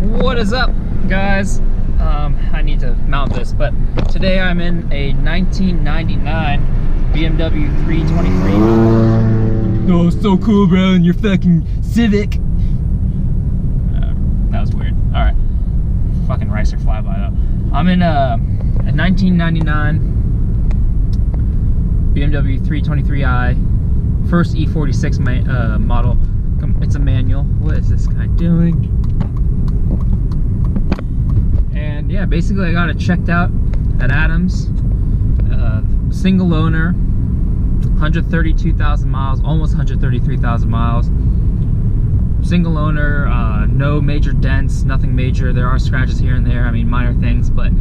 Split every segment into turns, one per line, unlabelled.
What is up, guys? I need to mount this, but today I'm in a 1999 BMW 323. Oh, so cool, bro, in your fucking Civic. That was weird. All right, fucking Ricer flyby though. I'm in a 1999 BMW 323i, first E46 model. It's a manual. What is this guy doing? And yeah, basically I got it checked out at Adams. Single owner, 132,000 miles, almost 133,000 miles. Single owner, no major dents, nothing major. There are scratches here and there, I mean minor things, but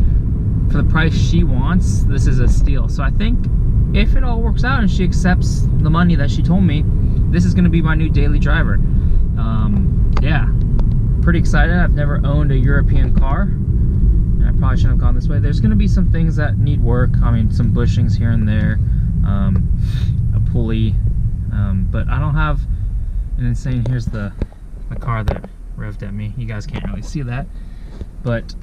for the price she wants, this is a steal. So I think if it all works out and she accepts the money that she told me, this is going to be my new daily driver. Yeah, pretty excited. I've never owned a European car, and I probably shouldn't have gone this way. There's going to be some things that need work. I mean, some bushings here and there, a pulley, but I don't have an insane. Here's the car that revved at me. You guys can't really see that, but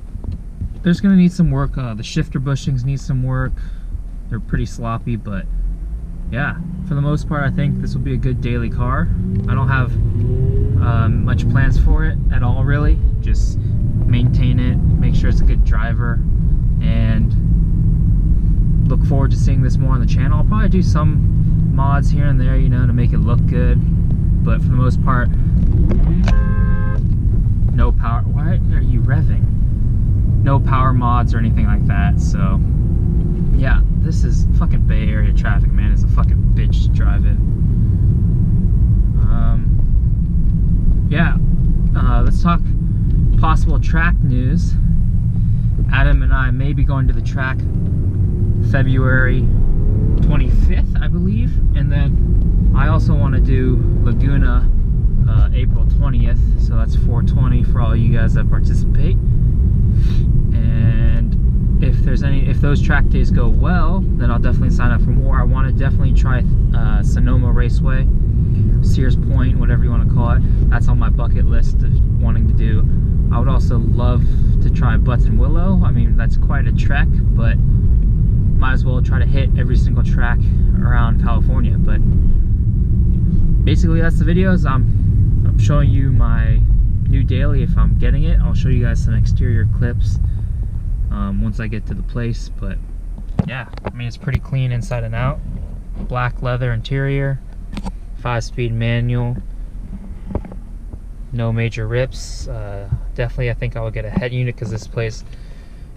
there's going to need some work. The shifter bushings need some work. They're pretty sloppy, but yeah, for the most part, I think this will be a good daily car. I don't have much plans for it at all, really. Just maintain it, make sure it's a good driver, and look forward to seeing this more on the channel. I'll probably do some mods here and there, you know, to make it look good, but for the most part, no power. Why are you revving? No power mods or anything like that. So yeah, this is fucking Bay Area traffic, man. It's a fucking bitch to drive in. Yeah, let's talk possible track news. Adam and I may be going to the track February 25th, I believe, and then I also want to do Laguna April 20th, so that's 420 for all you guys that participate. And if those track days go well, then I'll definitely sign up for more. I want to definitely try Sonoma Raceway, Sears Point, whatever you want to call it. That's on my bucket list of wanting to do. I would also love to try Button Willow. I mean, that's quite a trek, but might as well try to hit every single track around California. But basically, that's the videos. I'm showing you my new daily. If I'm getting it, I'll show you guys some exterior clips once I get to the place. But yeah, I mean, it's pretty clean inside and out. Black leather interior, 5-speed manual, no major rips. Definitely I think I will get a head unit because this plays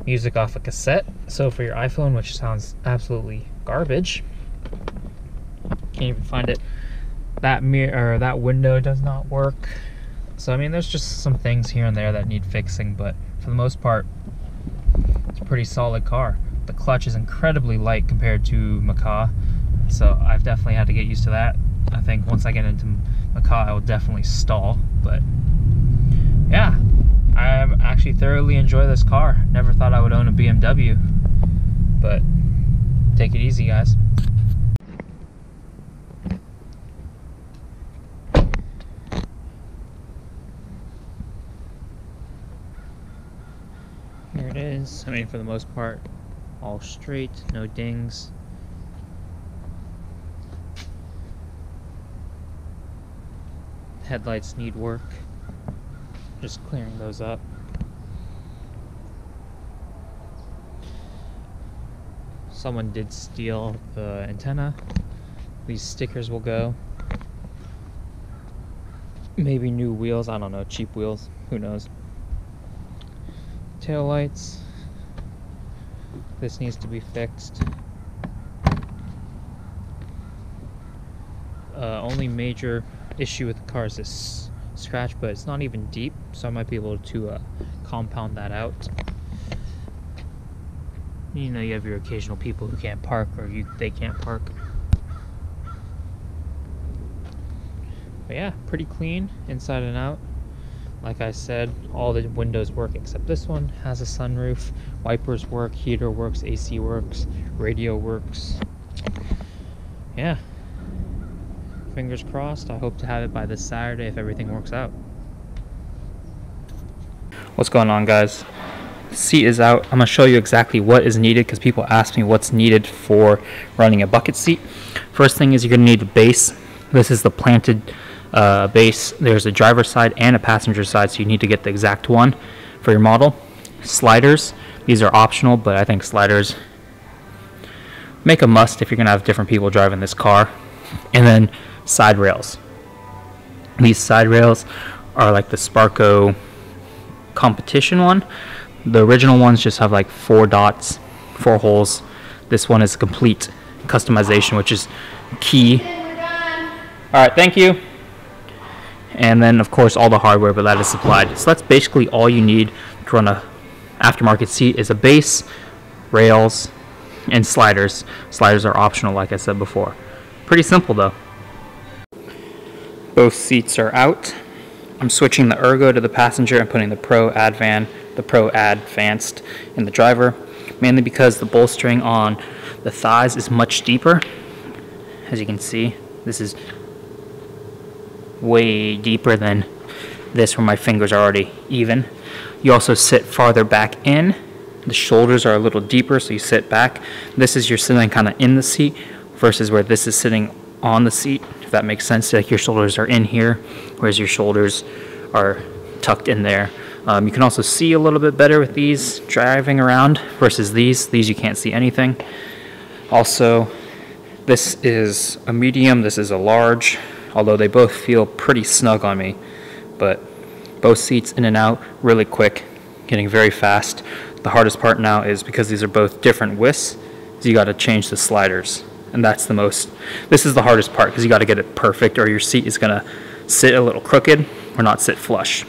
music off a cassette. So for your iPhone, which sounds absolutely garbage, can't even find it. That mirror or that window does not work. So I mean, there's just some things here and there that need fixing, but for the most part, it's a pretty solid car. The clutch is incredibly light compared to Macaw, so I've definitely had to get used to that. I think once I get into Macaw, I will definitely stall. But yeah, I actually thoroughly enjoy this car. Never thought I would own a BMW, but take it easy, guys. Here it is. I mean, for the most part, all straight, no dings. Headlights need work. Just clearing those up. Someone did steal the antenna. These stickers will go. Maybe new wheels, I don't know, cheap wheels, who knows. Tail lights. This needs to be fixed. Only major issue with the car is this scratch, but it's not even deep, so I might be able to compound that out. You know, you have your occasional people who can't park, or they can't park. But yeah, pretty clean inside and out. Like I said, all the windows work except this one has a sunroof. Wipers work, heater works, AC works, radio works. Yeah. Fingers crossed. I hope to have it by this Saturday if everything works out. What's going on, guys? Seat is out. I'm going to show you exactly what is needed because people ask me what's needed for running a bucket seat. First thing is you're going to need a base. This is the planted base. There's a driver's side and a passenger side, so you need to get the exact one for your model. Sliders. These are optional, but I think sliders make a must if you're going to have different people driving this car. And then side rails. These side rails are like the Sparco competition one. The original ones just have like 4 dots, 4 holes. This one is complete customization, which is key. Alright, thank you. And then of course all the hardware, but that is supplied. So that's basically all you need to run a aftermarket seat, is a base, rails, and sliders. Sliders are optional, like I said before. Pretty simple though. Both seats are out. I'm switching the Ergo to the passenger and putting the Pro Advanced in the driver, mainly because the bolstering on the thighs is much deeper. As you can see, this is way deeper than this where my fingers are already even. You also sit farther back in. The shoulders are a little deeper, so you sit back. This is you're sitting kind of in the seat versus where this is sitting on the seat, if that makes sense. Like your shoulders are in here, whereas your shoulders are tucked in there. You can also see a little bit better with these driving around versus these. These you can't see anything. Also, this is a medium, this is a large, although they both feel pretty snug on me. But both seats in and out really quick, getting very fast. The hardest part now is because these are both different widths, is you got to change the sliders. And that's this is the hardest part because you got to get it perfect or your seat is going to sit a little crooked or not sit flush.